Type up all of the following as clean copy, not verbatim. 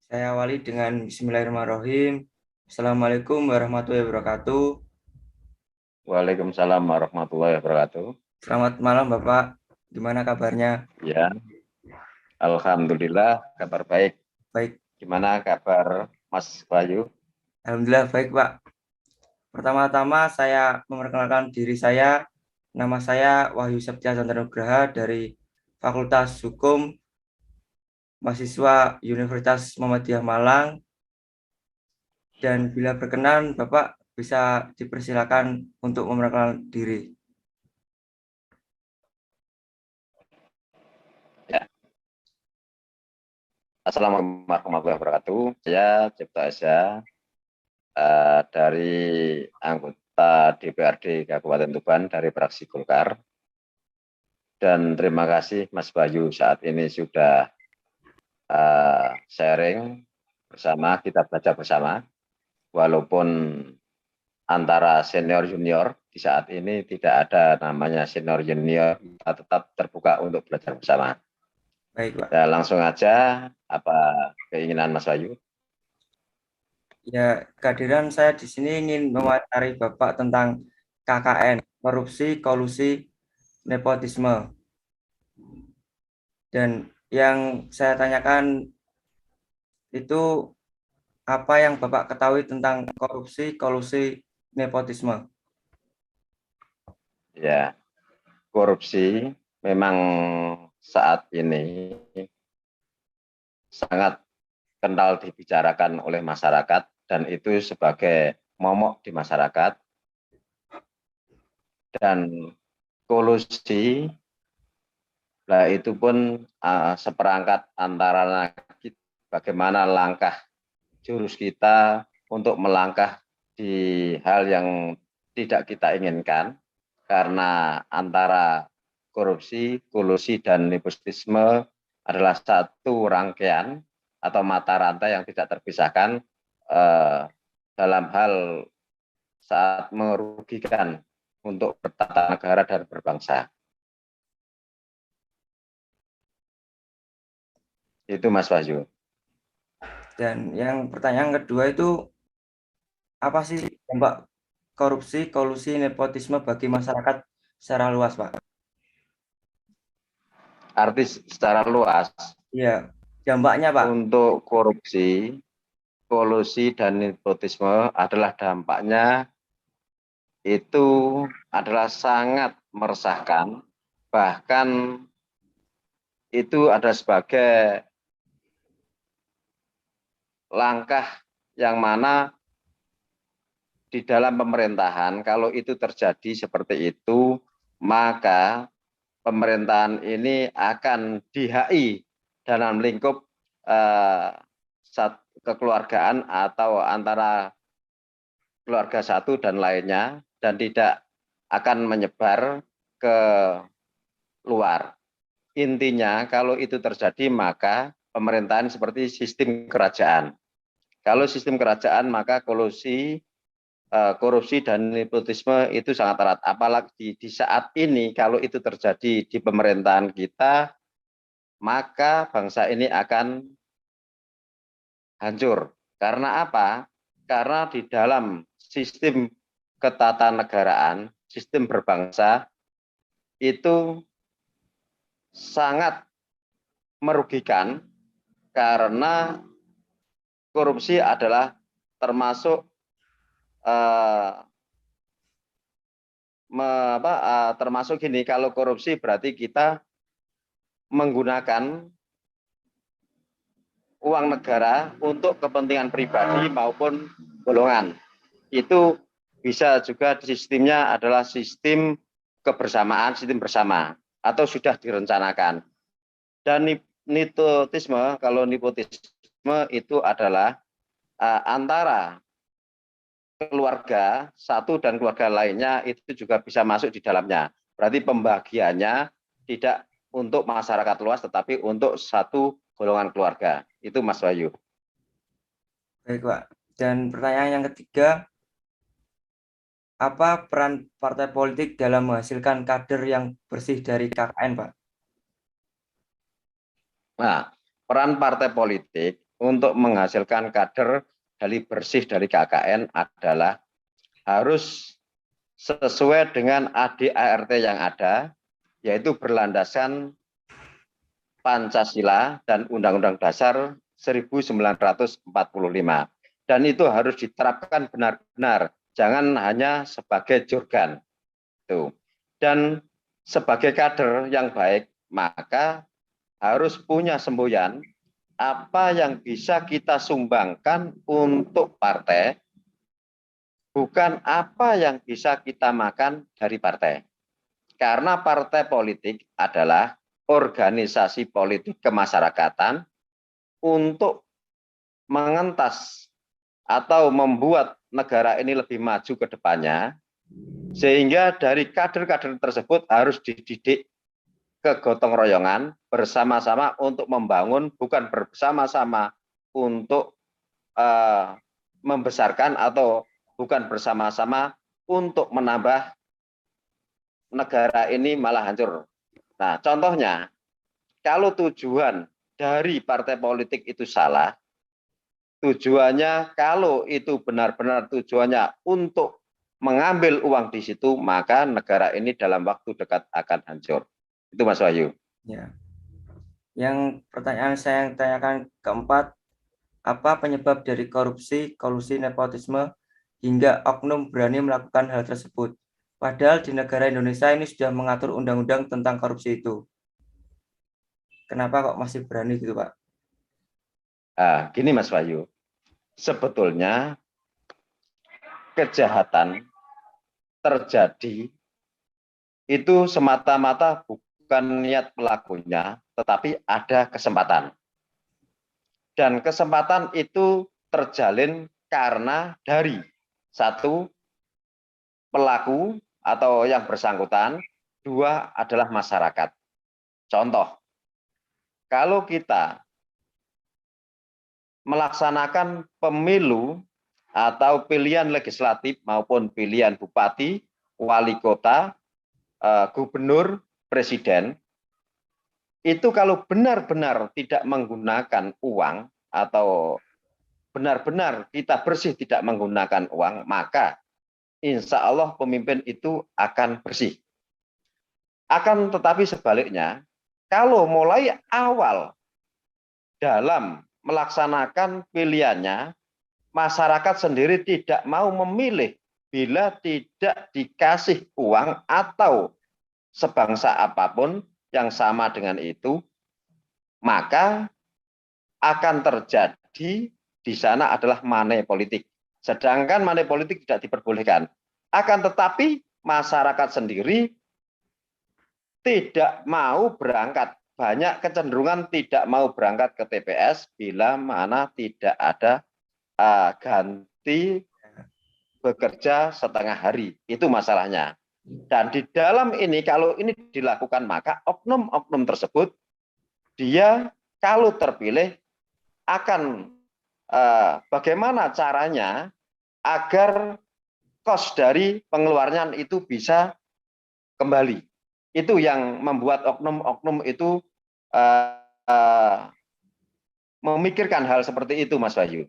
Saya awali dengan Bismillahirrahmanirrahim. Assalamualaikum warahmatullahi wabarakatuh. Waalaikumsalam warahmatullahi wabarakatuh. Selamat malam Bapak. Gimana kabarnya? Ya, alhamdulillah kabar baik. Baik. Gimana kabar Mas Bayu? Alhamdulillah baik Pak. Pertama-tama saya memperkenalkan diri saya. Nama saya Wahyu Septia Santanugraha dari Fakultas Hukum mahasiswa Universitas Muhammadiyah Malang. Dan bila berkenan Bapak bisa dipersilakan untuk memperkenalkan diri. Ya. Assalamualaikum warahmatullahi wabarakatuh. Saya Cipta Esa dari anggota DPRD Kabupaten Tuban dari fraksi Golkar. Dan terima kasih Mas Bayu saat ini sudah sharing bersama, kita belajar bersama. Walaupun antara senior junior di saat ini tidak ada namanya senior junior, kita tetap terbuka untuk belajar bersama. Baik Pak. Ya, langsung aja, apa keinginan Mas Bayu? Ya, kehadiran saya di sini ingin mewawancari Bapak tentang KKN, korupsi, kolusi, nepotisme. Dan yang saya tanyakan itu apa yang Bapak ketahui tentang korupsi, kolusi, nepotisme? Ya, korupsi memang saat ini sangat kental dibicarakan oleh masyarakat dan itu sebagai momok di masyarakat. Dan kolusi, nah itu pun seperangkat antara bagaimana langkah jurus kita untuk melangkah di hal yang tidak kita inginkan, karena antara korupsi, kolusi, dan nepotisme adalah satu rangkaian atau mata rantai yang tidak terpisahkan dalam hal saat merugikan untuk bertata negara dan berbangsa. Itu Mas Wahyu. Dan yang pertanyaan kedua itu apa sih dampak korupsi, kolusi, nepotisme bagi masyarakat secara luas, Pak? Artis secara luas, Iya, dampaknya, Pak. untuk korupsi, kolusi, dan nepotisme adalah dampaknya itu adalah sangat meresahkan, bahkan itu ada sebagai langkah yang mana di dalam pemerintahan kalau itu terjadi seperti itu, maka pemerintahan ini akan di-HI dalam lingkup kekeluargaan atau antara keluarga satu dan lainnya, dan tidak akan menyebar ke luar. Intinya kalau itu terjadi maka pemerintahan seperti sistem kerajaan. Kalau sistem kerajaan maka korupsi dan nepotisme itu sangat erat. Apalagi di saat ini kalau itu terjadi di pemerintahan kita, maka bangsa ini akan hancur. Karena apa? Karena di dalam sistem ketatanegaraan, sistem berbangsa itu sangat merugikan, karena korupsi adalah termasuk termasuk gini, kalau korupsi berarti kita menggunakan uang negara untuk kepentingan pribadi maupun golongan. Itu bisa juga sistemnya adalah sistem kebersamaan, sistem bersama, atau sudah direncanakan. Dan nepotisme, kalau nepotisme itu adalah antara keluarga satu dan keluarga lainnya itu juga bisa masuk di dalamnya. Berarti pembagiannya tidak untuk masyarakat luas, tetapi untuk satu golongan keluarga. Itu Mas Wahyu. Baik, Pak. Dan pertanyaan yang ketiga, apa peran partai politik dalam menghasilkan kader yang bersih dari KKN, Pak? Nah, peran partai politik untuk menghasilkan kader dari bersih dari KKN adalah harus sesuai dengan ADART yang ada, yaitu berlandaskan Pancasila dan Undang-Undang Dasar 1945. Dan itu harus diterapkan benar-benar, jangan hanya sebagai jorgan. Tuh. Dan sebagai kader yang baik, maka harus punya semboyan apa yang bisa kita sumbangkan untuk partai, bukan apa yang bisa kita makan dari partai. Karena partai politik adalah organisasi politik kemasyarakatan untuk mengentas atau membuat negara ini lebih maju ke depannya, sehingga dari kader-kader tersebut harus dididik kegotong royongan bersama-sama untuk membangun, bukan bersama-sama untuk membesarkan atau bukan bersama-sama untuk menambah negara ini malah hancur. Nah, contohnya, kalau tujuan dari partai politik itu salah, tujuannya kalau itu benar-benar tujuannya untuk mengambil uang di situ, maka negara ini dalam waktu dekat akan hancur. Itu Mas Wahyu. Ya. Yang pertanyaan saya yang tanyakan keempat, apa penyebab dari korupsi, kolusi, nepotisme, hingga oknum berani melakukan hal tersebut? Padahal di negara Indonesia ini sudah mengatur undang-undang tentang korupsi itu. Kenapa kok masih berani gitu, Pak? Gini Mas Wahyu, sebetulnya kejahatan terjadi itu semata-mata bukan niat pelakunya, tetapi ada kesempatan. Dan kesempatan itu terjalin karena dari satu, pelaku atau yang bersangkutan, dua adalah masyarakat. Contoh, kalau kita melaksanakan pemilu atau pilihan legislatif maupun pilihan bupati, wali kota, gubernur, presiden, itu kalau benar-benar tidak menggunakan uang atau benar-benar kita bersih tidak menggunakan uang, maka insya Allah pemimpin itu akan bersih. Akan tetapi sebaliknya, kalau mulai awal dalam melaksanakan pilihannya, masyarakat sendiri tidak mau memilih bila tidak dikasih uang atau sebangsa apapun yang sama dengan itu, maka akan terjadi di sana adalah money politik. Sedangkan money politik tidak diperbolehkan. Akan tetapi masyarakat sendiri tidak mau berangkat. Banyak kecenderungan tidak mau berangkat ke TPS bila mana tidak ada ganti bekerja setengah hari. Itu masalahnya. Dan di dalam ini, kalau ini dilakukan, maka oknum-oknum tersebut, dia kalau terpilih akan bagaimana caranya agar kos dari pengeluaran itu bisa kembali. Itu yang membuat oknum-oknum itu memikirkan hal seperti itu, Mas Wahyu.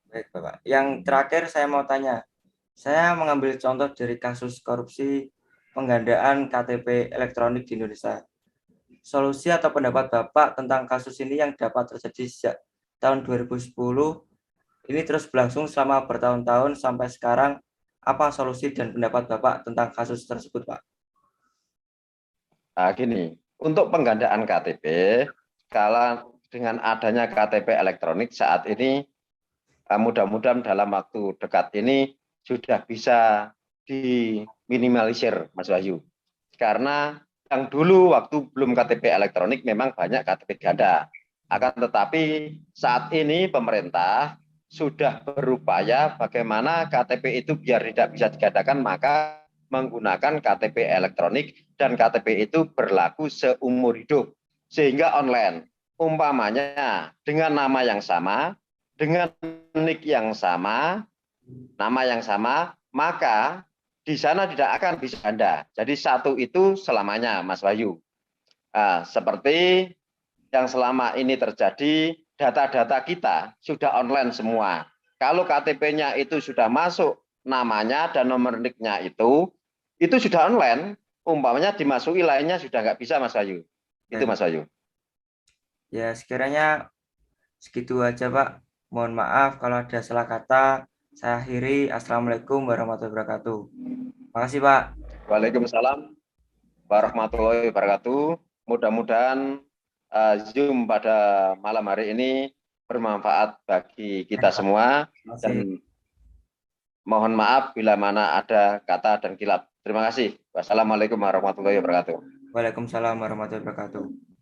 Baik, Bapak. Yang terakhir saya mau tanya, saya mengambil contoh dari kasus korupsi penggandaan KTP elektronik di Indonesia. Solusi atau pendapat Bapak tentang kasus ini yang dapat terjadi sejak tahun 2010, ini terus berlangsung selama bertahun-tahun sampai sekarang, apa solusi dan pendapat Bapak tentang kasus tersebut, Pak? Gini, untuk penggandaan KTP, kalau dengan adanya KTP elektronik saat ini, mudah-mudahan dalam waktu dekat ini sudah bisa diminimalisir, Mas Wahyu. Karena yang dulu waktu belum KTP elektronik memang banyak KTP ganda. Akan tetapi saat ini pemerintah sudah berupaya bagaimana KTP itu biar tidak bisa digandakan, maka menggunakan KTP elektronik dan KTP itu berlaku seumur hidup sehingga online. Umpamanya dengan nama yang sama, dengan nik yang sama, nama yang sama, maka di sana tidak akan bisa ganda. Jadi satu itu selamanya, Mas Wahyu. Seperti yang selama ini terjadi, data-data kita sudah online semua. Kalau KTP-nya itu sudah masuk namanya dan nomor NIK-nya itu sudah online, umpamanya dimasuki lainnya sudah nggak bisa, Mas Ayu. Itu Mas Ayu. Ya, sekiranya segitu aja, Pak. Mohon maaf kalau ada salah kata. Saya akhiri. Assalamualaikum warahmatullahi wabarakatuh. Makasih, Pak. Waalaikumsalam warahmatullahi wabarakatuh. Mudah-mudahan Zoom pada malam hari ini bermanfaat bagi kita semua, dan mohon maaf bila mana ada kata dan kilap. Terima kasih. Wassalamualaikum warahmatullahi wabarakatuh. Waalaikumsalam warahmatullahi wabarakatuh.